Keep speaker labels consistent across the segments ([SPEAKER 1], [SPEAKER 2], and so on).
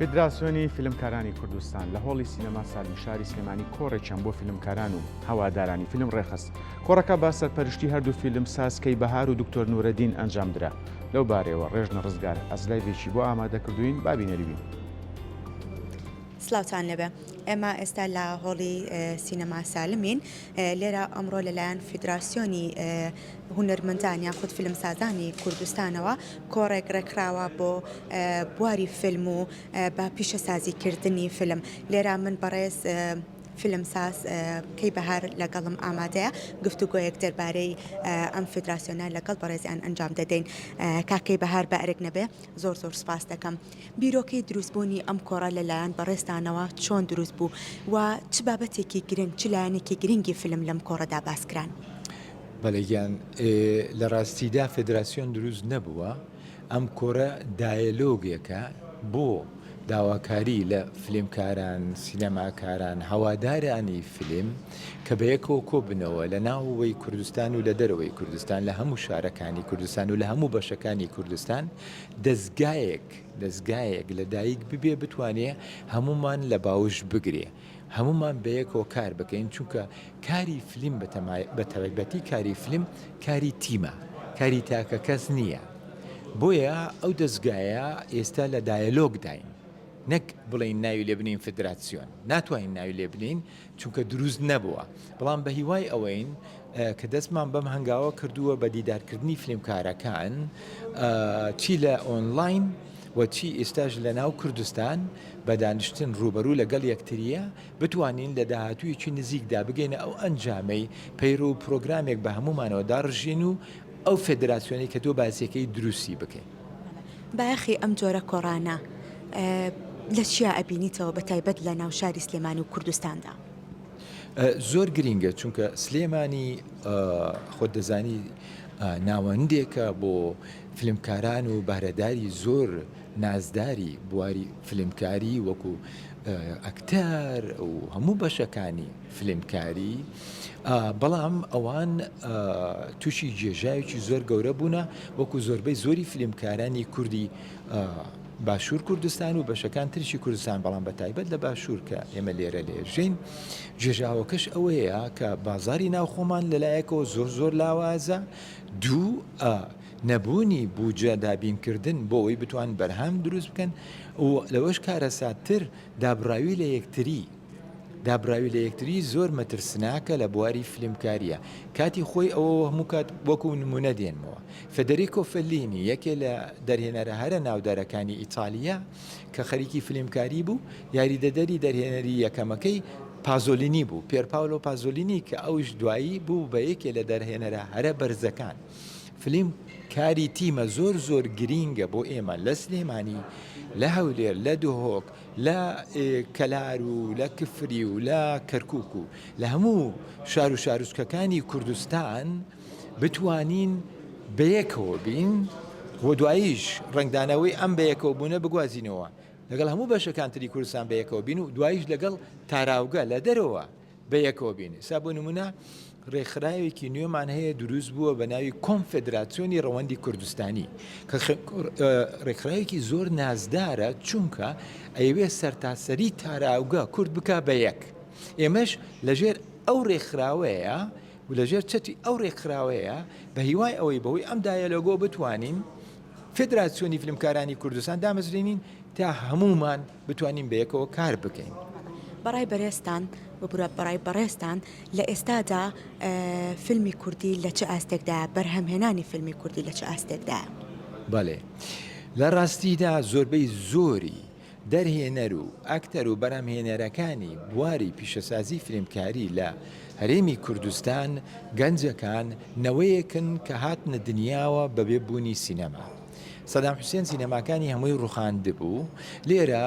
[SPEAKER 1] فیدراسیۆنی فیلمکارانی کوردستان لە هۆڵی سینەما ساڵی شاری سلێمانی کۆڕێکیان بۆ فیلمکاران و هەوادارانی فیلم ڕێخست. کۆڕەکە با سەرپەرشتی هەردوو فیلم سازکەی بەهار و دکتۆر نورەدین ئەنجام درا. لەو بارەوە ڕێژنە ڕزگار ئەزلایڤێکی بۆ ئامادەکردوین بابینەریبین.
[SPEAKER 2] سلااوان لەبێ ئێمە ئێستا لە هۆڵی سینەما سالمین لێرە ئەمڕۆ لەلایەن فیدراسیۆنی هونەرمەندان یاخود فیلمسازانی کوردستانەوە کۆڕێک ڕێکراوە بۆ بواری فیلم و بە پیشەسازیکردنی فیلم. لێرە من بەڕێز فیلمساز کەی بەهار لەگەڵم ئامادەیە گفتوگۆیەک دەربارەی ئەم فیدراسیۆنە لەگەڵ بەڕێزیان ئەنجام دەدەین. کاکەی بەهار بەئەرێک نەبێ زۆر سپاس دەکەم. بیرۆکەی دروستبوونی ئەم کۆڕە لەلایەن بەڕێستانەوە چۆن دروست بوو و چ بابەتێکی گرنگ چ لایەنێکی گرنگی فیلم لەم کۆڕەدا باسکران؟
[SPEAKER 3] بەڵێگیان لە ڕاستیدا فیدراسیۆن دروست نەبووە. ئەم کۆڕە دایلۆگێکە بۆ داواکاری لە فیلمکاران، سینەماکاران، هەوادارانی فیلم کە بەیەکەوە کۆ بنەوە لە ناوەوەی کوردستان و لە دەرەوەی کوردستان لە هەموو شارەکانی کوردستان و لە هەموو بەشەکانی کوردستان دەستگایەک لە دایک ببێ بتوانێ هەمومان لە باوش بگرێ، هەمومان بەیەکەوە کار بکەین، چونکە کاری فیلم بە تایبەتی کاری فیلم کاری تیمە، کاری تاکە کەس نییە. بۆیە ئەو دەستگایە ئێستا لە دایلۆگ داین، نەک بڵین ناوی لێ بنین فیدراسیۆن، ناتوانین ناوی لێ بنین چونکە دروست نەبووە. بەڵام بە هیوای ئەوەین کە دەستمان بەم هەنگاوە کردووە بە دیدارکردنی فیلمکارەکان، چی لە ئۆنلاین و چی ئێستاژ لە ناو کوردستان بە دانیشتن ڕوبەروو لەگەڵ یەکتریە بتوانین لە داهاتوویەکی نزیکدا بگەینە ئەو ئەنجامەی پەیڕۆ و پرۆگرامێک بە هەمومانەوە داڕژین و ئەو فیدراسیۆنی کە تۆ باسیەکەی دروستی بکەین.
[SPEAKER 2] باەخی ئەم جۆرە کۆڕانە لە چیا ئەبینیتەوە بە تایبەت لە ناو شاری سلێمانی و کوردستاندا؟
[SPEAKER 3] زۆر گرینگە، چونکە سلێمانی خۆت دەزانی ناوەندێکە بۆ فیلمکاران و بەهرەداری زۆر نازداری بواری فیلمکاری وەکو ئەکتەر و هەموو بەشەکانی فیلمکاری، بەڵام ئەوان تووشی جێژاوێکی زۆر گەورە بوونە وەکو زۆربەی زۆری فیلمکارانی کوردی باشوور کوردستان و بەشەکان تریشی کوردستان، بەڵام بە تایبەت لە باشوور کە ئێمە لێرە لێژین جێژاوەکەش ئەوەیە کە بازاری ناوخۆمان لەلایەکەوە زۆر لاوازە. دوو نەبوونی بوجە دابینکردن بۆ ئەوەی بتوان بەرهەم دروست بکەن و لەوەش کارەساتر دابڕاوی لە یەکتری زۆر مەترسناکە لە بواری فیلمکاریە. کاتی خۆی ئەوە هەموو کات وەکو نمونە دێنمەوە. فێدەریکۆ فەلینی یەکێ لە دەرهێنەرە هەرە ناودارەکانی ئیتالیا کە خەریکی فیلمکاری بوو، یاریدەدەری دەرهێنەری یەکەمەکەی پازۆلینی بوو، پێرپاولۆ پازۆلینی، کە ئەوش دوایی بوو بە یەکێ لە دەرهێنەرە هەرە بەرزەکان. فیلم کاری تیمە زۆر گرینگە بۆ ئێمە لە سلێمانی، لە هەولێر، لە دهۆک، لە کەلار و لە کفری و لە کەرکووک و لە هەموو شار و شارۆچکەکانی کوردستان بتوانین بەیەکەوە بین و دواییش ڕنگدانەوەی ئەم بەیەکەوە بوونە بگوازینەوە لەگەڵ هەموو بەشەکان تری کوردستان بەیەکەوە بین و دواییش لەگەڵ تاراوگە لە دەرەوە بەیەکەوە بین. سا بۆ نمونە ڕێکخراوێکی نوێمان هەیە دروست بووە بە ناوی کۆنفێدراسیۆنی ڕەوەندی کوردستانی کە ڕێکخراوێکی زۆر نازدارە، چونکە ئەیوێ سەرتاسەری تاراوگە کورد بکە بە یەک. ئێمەش لەژێر ئەو ڕێکخراوەیە و لەژێر چەتی ئەو ڕێکخراوەیە بە هیوای ئەوەی بەهۆی ئەم دایەلۆگۆ بتوانین فیدراسیۆنی فیلمکارانی کوردستان دامەزرێنین تا هەمومان بتوانین بەیەکەوە کار بکەین.
[SPEAKER 2] بەڕای بەڕێستان بەڕای بەڕێستان لە ئێستادا فیلمی کوردی لە چه ئاستێکدا، بەرهەمهێنانی فیلمی کوردی لە چه ئاستێکدا؟
[SPEAKER 3] بەڵێ، لە ڕاستیدا زۆربەی زۆری دەرهێنەر و ئەکتەر و بەرهەمهێنەرەکانی بواری پیشەسازی فیلمکاری لە هەرێمی کوردستان گەنجەکان نەوەیەکن کە هاتنە دنیاوە بەبێ بوونی سینەما. سەدام حوسێن سینەماکانی هەمووی ڕوخاندبوو، لێرە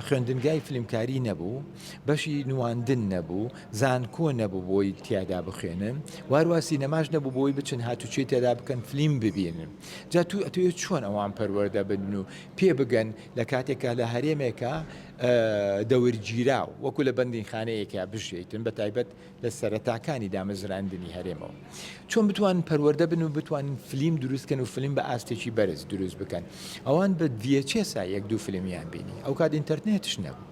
[SPEAKER 3] خوێندنگای فیلمکاری نەبوو، بەشی نواندن نەبوو، زانکۆ نەبوو بۆی تیادا بخوێنن، وارووا سینەماش نەبوو بۆی بچن هاتوچێ تێدا بکەن فیلم ببینن. جا ئەتوێت چۆن ئەوان پەروەردە بدن و پێ بگەن لە کاتێکە لە هەرێمێکە دەوەرگیرا و وەکو لە بەندی خانەیەکە بژێتن بە تایبەت لە سەرەتاکانی دامەزراندنی هەرێمەوە چۆن بتوان پەروەردە بن و بتوانن فلیم دروستکەن و فلیم بە ئاستێکی بەرز دروست بکەن ئەوان بە VHS یەک دوو فلمیان بینی ئەو کات ئینتەرنێتش نەبوو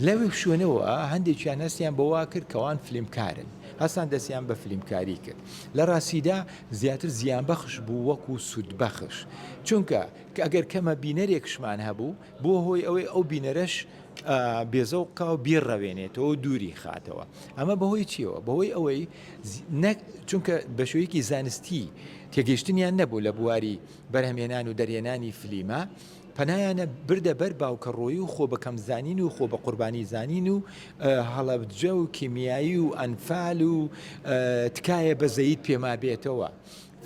[SPEAKER 3] لەوێ شوێنەوە هەندێکیان هەستیان بەوا کرد کەوان فلیمکارن هەستان دەستیان بە فلیمکاری کرد لە ڕاستیدا زیاتر زیانبەخش بوو وەکو سوودبەخش چونکە ئەگەر کەمە بینەرێکشمان هەبوو بۆ هۆی ئەوەی ئەو بینەرەش بێزەوقا و بیرڕەوێنێتەوە دووری خاتەوە ئەمە بەهۆی چیەوە بەهۆی ئەوەی چونکە بە شێوەیەکی زانستی تێگەیشتنیان نەبوو لە بواری بەرهەمێنان و دەرهێنانی فلیمە پەنایانە بردە بەر باوکەڕۆیی و خۆ بە کەمزانین و خۆ بە قوربانی زانین و هەڵەبجە و کیمیایی و ئەنفال و تکایە بەزەیت پێما بێتەوە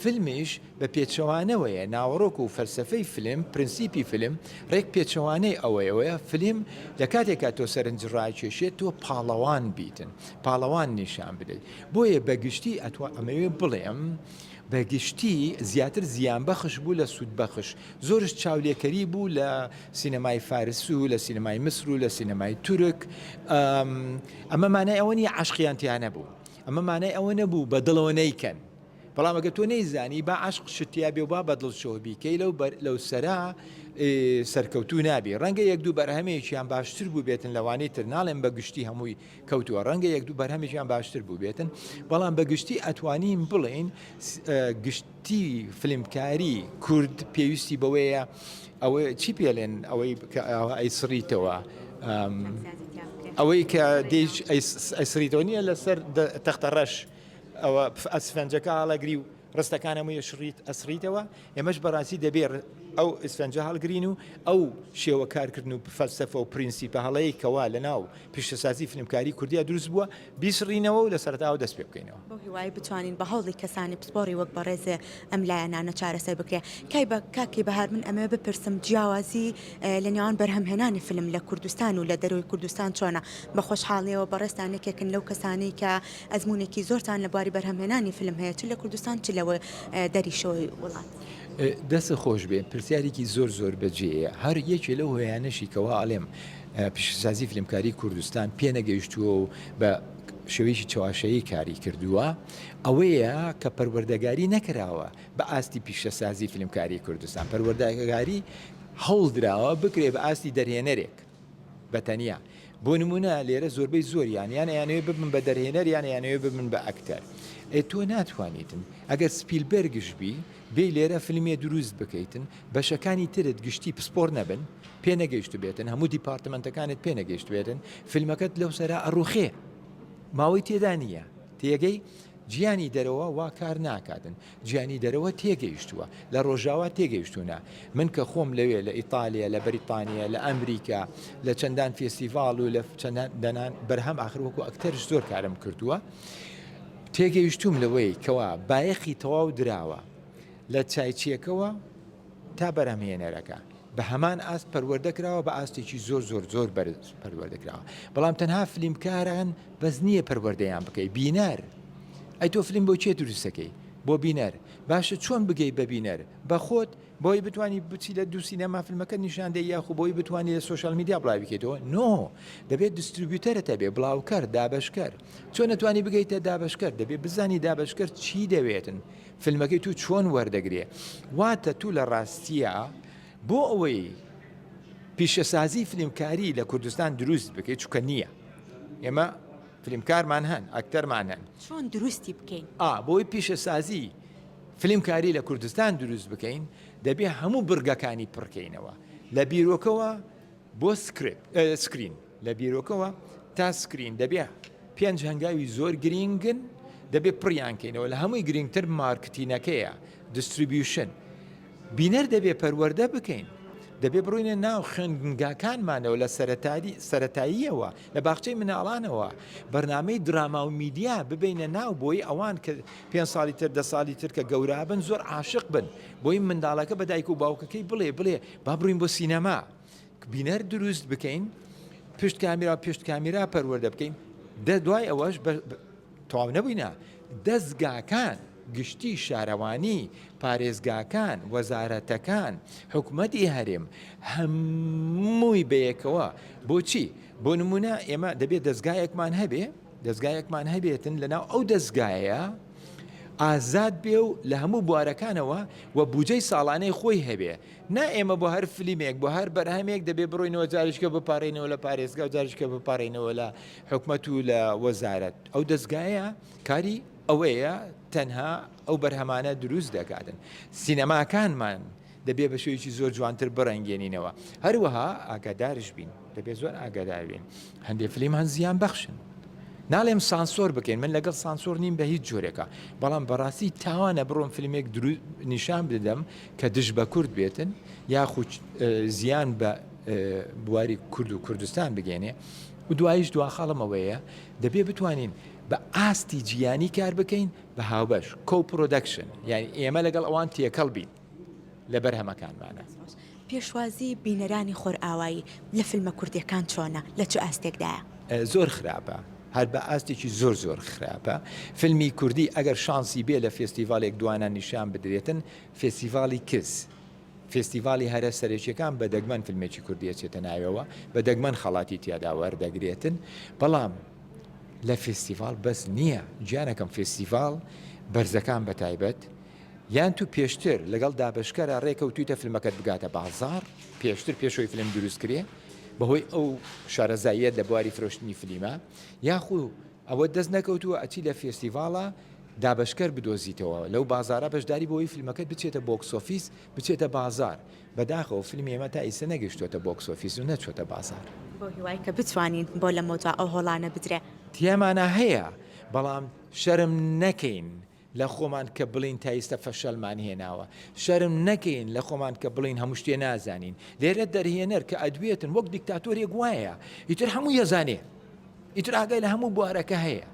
[SPEAKER 3] فیلمیش بە پێچەوانەوەیە ناوەڕۆک و فەلسفەی فیلم پرینسیپی فیلم ڕێک پێچەوانەی ئەوەیە فیلم لە کاتێکا تۆ سەرنج ڕاکێشێت تۆ پاڵەوان بیتن پاڵەوان نیشان بدەیت بۆیە بەگشتی ئەمەوێ بڵێم بەگشتی زیاتر زیانبەخش بوو لە سوودبەخش زۆرش چاولێکەری بوو لە سینەمای فارس و لە سینەمای مسر و لە سینەمای تورک ئەمە مانای ئەوە نیە عاشقیان نەبوو ئەمە مانای ئەوە نەبوو بە دڵەوە نەیکەن بەڵام ئەگە تۆ نەیزانی با عاشق شتیا بێ و با بە دڵشەوە بیکەی لەو سەرا سەرکەوتوو نابێ ڕەنگە یەک دوو بەرهەمێکیان باشتر بوو بێتن لەوانەی تر ناڵێن بە گشتی هەمووی کەوتووە ڕەنگە یەک دوو بەرهەمێکیان باشتر بوو بێتن بەڵام بە گشتی ئەتوانین بڵێن گشتی فیلمکاری کورد پێویستی بەوەیە ئەوە چی پێڵێن ئەوەی ئەیسڕیتەوە ئەوەی کە ئەیسڕیتەوە نییە لەسەر تەختە ڕەش ئەوە ئەسفەنجەکە هەڵەگری و ڕستەکانەمویە شڕیت ئەسریتەوە ئێمەش بەڕاستی دەبێت ئەو ئسفەنجە هەڵگرین و ئەو شێوە کارکردن و فەلسەفە و پرینسیپە هەڵەیە کەوا لە ناو پیشەسازی فیلمکاری کوردیا دروست بووە بیسڕینەوە و لە سەرەتاوە دەست پێ بکەینەوە
[SPEAKER 2] بۆ هیوای بتوانین بە هەوڵی کەسانی پسپۆری وەک بەڕێزێ ئەم لایەنانە چارەسەر بکرێ کای بە کاکی بەهار من ئەمە بپرسم جیاوازی لە نێوان بەرهەمهێنانی فیلم لە کوردستان و لە دەروی کوردستان چۆنە بە خۆشحاڵیەوە بەڕێستانێکێکن لەو کەسانی کە ئەزمونێکی زۆرتان لە بواری بەرهەمهێنانی فیلم هەیە چ لە کوردستان چ لەوە دەریشەوەی وڵات
[SPEAKER 3] دەستە خۆش بێ پرسیارێکی زۆر بەجێیە هەر یەکێ لەو هۆیانەشی کەوا ئەڵێم پیشەسازی فیلمکاری کوردستان پێ نەگەیشتووە و بە شێوەیەکی چاواشەیی کاری کردووە ئەوەیە کە پەروەردەگاری نەکراوە بە ئاستی پیشەسازی فیلمکاری کوردستان پەروەردەگاری هەوڵ درراوە بکرێ بە ئاستی دەرهێنەرێک بەتەنیا بۆ نمونە لێرە زۆربەی زۆریان یانەیانەوێ ببن بە دەرهێنەر یانەیانەوێ ببن بە ئەکتەر تۆ ناتوانیتن ئەگەر سپیلبەرگش بی بێ لێرە فیلمێ دروست بکەیتن بەشەکانی ترت گشتی پسپۆر نەبن پێ نەگەیشت بێتن هەموو دیپارتمنتەکانت پێ نەگەیشت بێتن فیلمەکەت لەو سەرا ئەڕوخێ ماوەی تێدا نییە تێگەی گیانی دەرەوە وا کار ناکاتن گیانی دەرەوە تێگەیشتووە لە ڕۆژاوا تێگەیشتونە من کە خۆم لەوێ لە ئیتالیا لە بەریتانیا لە ئەمریکا لە چەندان فێستیڤاڵ و لە چەندان بەرهەم ئاخر وەکو ئەکتەرش زۆر کارم کردووە تێگەیشتوم لەوەی کەوا بایەخی تەواو دراوە لە چایچیەکەوە تا بەرهەمهێنەرەکە بە هەمان ئاست پەروەردەکراوە بە ئاستێکی زۆر بەرز پەروەردەکراوە بەڵام تەنها فیلمکاران بەس نییە پەروەردەیان بکەی بینەر ئەی تۆ فیلم بۆ چێ دروستەکەی بۆ بینەر باشە چۆن بگەی بە بینەر بە خۆت بۆی بتانی بچی لە دوو سینەما فیلمەکە نیشاندە یاخو بۆی بتانی لە سوۆشال میدیا بڵاو بکەیتەوە نۆ دەبێت دیستریبیوتەرەتە بێ بڵاوکەر دابەشکەر چۆن نەتوانی بگەیتە دابەشکەر دەبێت بزانی دابەشکەر چی دەوێتن فیلمەکەی تو چۆن وەردەگرێ واتە تو لە ڕاستیە بۆ ئەوەی پیشەسازی فیلمکاری لە کوردستان دروست بکەیت چونکە نییە ئێمە فیلمکارمان هەن ئەکتەرمان هەن
[SPEAKER 2] چۆن دروستی بکەین
[SPEAKER 3] بۆی پیشەسازی فیلمکاری لە کوردستان دروست بکەین دەبێ هەموو برگەکانی پڕکەینەوە لە بیرۆکەوە بۆ سکرین لە بیرۆکەوە تا سکرین دەبێ 5 هەنگاوی زۆر گرنگن دەبێ پڕیانکەینەوە لە هەمووی گرنگتر مارکتینەکەیە دیستریبیوشن بینەر دەبێ پەروەردە بکەین دەبێ بڕوینە ناو خوێنگاکانمانەوە لە سەرەتاییەوە لە باخچەی مناڵانەوە بەرنامەی دراما و میدیا ببینە ناو بۆی ئەوان کە 5 ساڵی تر 10 ساڵی تر کە گەورابن زۆر عاشق بن بۆی منداڵەکە بە دایک و باوکەکەی بڵێ با بڕوین بۆ سینەما بینەر دروست بکەین پشت کامیرا پەروەردە بکەین دوای ئەوەش تەواو نەبووینە دەستگاکان گشتی شارەوانی پارێزگاکان وەزارەتەکان حکوومەتی هەرێم هەمووی بەیەکەوە بۆچی بۆ نمونە ئێمە دەبێت دەستگایەکمان هەبێتن لەناو ئەو دەستگایە ئازاد بێ و لە هەموو بوارەکانەوە و بودجەی ساڵانەی خۆی هەبێ نا ئێمە بۆ هەر فلیمێک بۆ هەر بەرهەمێک دەبێ بڕۆینەوە جاریشکە بپارڕینەوە لە پارێزگا و جاریشکە بپارڕینەوە لە حکوومەت و لە وەزارەت ئەو دەستگایە کاری ئەوەیە تەنها ئەو بەرهەمانە دروست دەکاتن سینەماکانمان دەبێ بە شێوەیەکی زۆر جوانتر بڕەنگێنینەوە هەروەها ئاگادارش بین دەبێت زۆر ئاگادار بین هەندێک فلیمان زیان بەخشن ناڵێم سانسۆر بکەین من لەگەڵ سانسۆر نیم بە هیچ جۆرێکە بەڵام بەڕاستی تاوانە بڕۆم فیلمێک نیشان بدەم کە دژ بە کورد بێتن یاخود زیان بە بواری کورد و کوردستان بگەێنێ و دوایش دواخەڵمەوەیە دەبێ بتوانین بە ئاستی جیانی کار بکەین بە هاوبەش کۆپرۆدەکشن یعنی ئێمە لەگەڵ ئەوان تێکەڵ بین لە بەرهەمەکانمانە
[SPEAKER 2] پێشوازی بینەرانی خۆرئاوایی لە فیلمە کوردیەکان چۆنە لە چ ئاستێکدایە
[SPEAKER 3] زۆر خراپە هەر بە ئاستێکی زۆر خراپە فیلمی کوردی ئەگەر شانسی بێ لە فێستیڤالێک دوانە نیشان بدرێتن فێستیڤالی کس فێستیڤالی هەرە سەرێکیەکان بە دەگمەن فیلمێکی کوردیە چێتە ناوەوە بە دەگمەن خەڵاتی تیادا وەردەگرێتن بەڵام لە فێستیڤال بەس نییە گیانەکەم فێستیڤال بەرزەکان بە تایبەت یان تو پێشتر لەگەڵ دابشکەرە ڕێکەوتویتە فیلمەکەت بگاتە بازار پێشتر پێشەوەی فیلم دروستکرێ بەهۆی ئەو شارەزاییە لە بواری فرۆشتنی فلیمە یاخو ئەوە دەست نەکەوتووە ئەچی لە فێستیڤاڵە دابشکەر بدۆزیتەوە لەو بازارە بەشداری بۆی فیلمەکەت بچێتە بۆکسۆفیس بچێتە بازار بەداخەوە فیلمی ئێمە تا ئیسە نەگەشتوێتە بۆکسۆفیس و نەچۆتە بازار
[SPEAKER 2] بۆ هیوای کە بتوانین بۆ لە مۆتا ئەو هۆڵانە بدرێ
[SPEAKER 3] تیامانە هەیە بەڵام شەرم نەکەین لە خۆمان کە بڵین تا ئێستا فەشەلمان هێناوە شەرم نەکەین لە خۆمان کە بڵین هەموو شتێ نازانین لێرە دەرهێنەر کە ئەدوێتن وەک دیکتاتۆرێک وایە ئیتر هەموو یەزانێ ئیتر ئاگای لە هەموو بوارەکە هەیە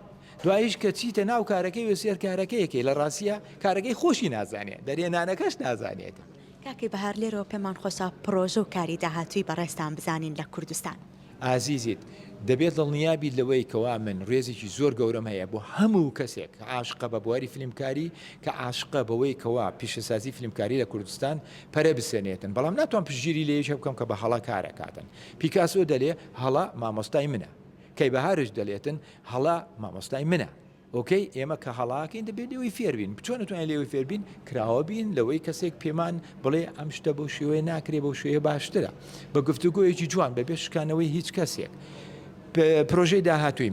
[SPEAKER 3] دوایش کە چیتە ناو کارەکەی و سێر کارەکەیەکی لە ڕاستیە کارەکەی خۆشی نازانێت دەرێنانەکەش نازانێت
[SPEAKER 2] کاکەی بەهار لێرەوە پێمان خۆسا پرۆژە و کاری داهاتووی بەڕێستان بزانین لە کوردستان
[SPEAKER 3] ئازیزیت دەبێت دڵنیابی لەوەی کەوا من ڕێزێکی زۆر گەورەم هەیە بۆ هەموو کەسێک عاشقە بە بواری فیلمکاری کە عاشقە بەوەی کەوا پیشەسازی فیلمکاری لە کوردستان پەرە بسێنێتن بەڵام ناتوان پشگیری لێش بکەم کە بە هەڵا کارەکاتن پیکاسۆ دەلێ هەڵا مامۆستای منە کەی بەهارش دەلێتن هەڵا مامۆستای منە ئۆکەی ئێمە کە هەڵاکەین دەبێت لێوەی فێربین بچۆن نتوانین لێوەی فێربین کراوە بین لەوەی کەسێک پێمان بڵێ ئەم شتە بۆ شێوەیە ناکرێ بۆ شوێیە باشترە بە گفتوگۆیەکی جوان بەبێ شکانەوەی هیچ کەسێک پرۆژەی داهاتووی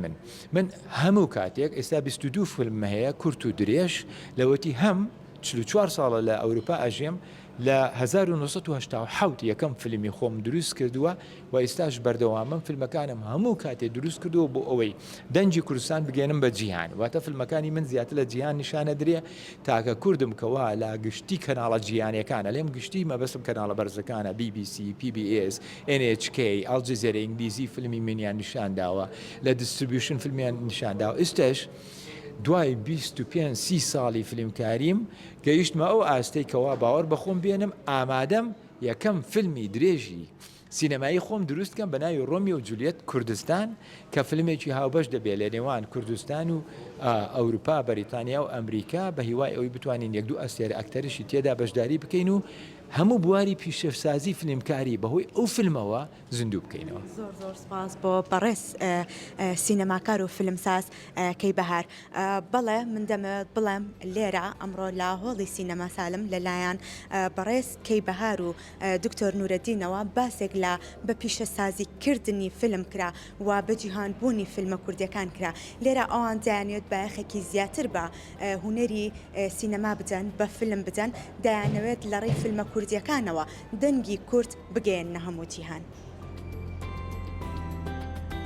[SPEAKER 3] من هەموو کاتێک ئێستا 22 فیلم هەیە کورت و درێژ لەوەتی هەم 44 ساڵە لە ئەوروپا ئەژێم لە 1970 یەکەم فیلمی خۆم دروست کردووە و ئێستاش بەردەوامم فیلمەکانم هەموو کاتێ دروست کردووە بۆ ئەوەی دەنجی کوردستان بگەێنم بە جیهان واتە فیلمەکانی من زیاتر لە جیهان نیشانە درێ تاکە کوردم کەوا لە گشتی کەناڵە جیهانیەکانە لێم گشتی مەبەستم کەناڵە بەرزەکانە BBC PBS NHK ئەڵجزیرە ئینگلیزی فیلمی منیان نیشان داوە لە دیستریبیوشن فیلمیان نیشان داوە ئێستاش دوای 25-30 ساڵی فیلمکاریم گەیشتمە ئەو ئاستەی کەوا باوەڕ بەخۆم بێنم ئامادەم یەکەم فیلمی درێژی سینەمایی خۆم دروستکەم بە ناوی ڕۆمیۆ و جولیێت کوردستان کە فیلمێکی هاوبەش دەبێت لە نێوان کوردستان و ئەوروپا بەریتانیا و ئەمریکا بە هیوای ئەوەی بتوانین یەک دوو ئەستێرە ئەکتەرشی تێدا بەشداری بکەین و هەموو بواری پیشەسازی فیلمکاری بەهۆی ئەو فیلمەوە زیندوو بکەینەوە.
[SPEAKER 2] زۆر سپاس بۆ بەڕێز سینەماکار و فیلمساز کەی بەهار بەڵێ من دەمەوێت بڵێم لێرە ئەمڕۆ لە هۆڵی سینەما سالم لەلایەن بەڕێز کەی بەهار و دکتۆر نورەدینەوە باسێک لە بە پیشەسازی کردنی فیلم کرا و بە جیهانبوونی فیلمە کوردیەکان کرا لێرە ئەوان دایانوێت بایەخێکی زیاتر بە هونەری سینەما بدەن بە فیلم بدەن دایانەوێت لە ڕێی فیلمە کوردیەکانەوە دەنگی کورد بگەێنە هەموو جیهان.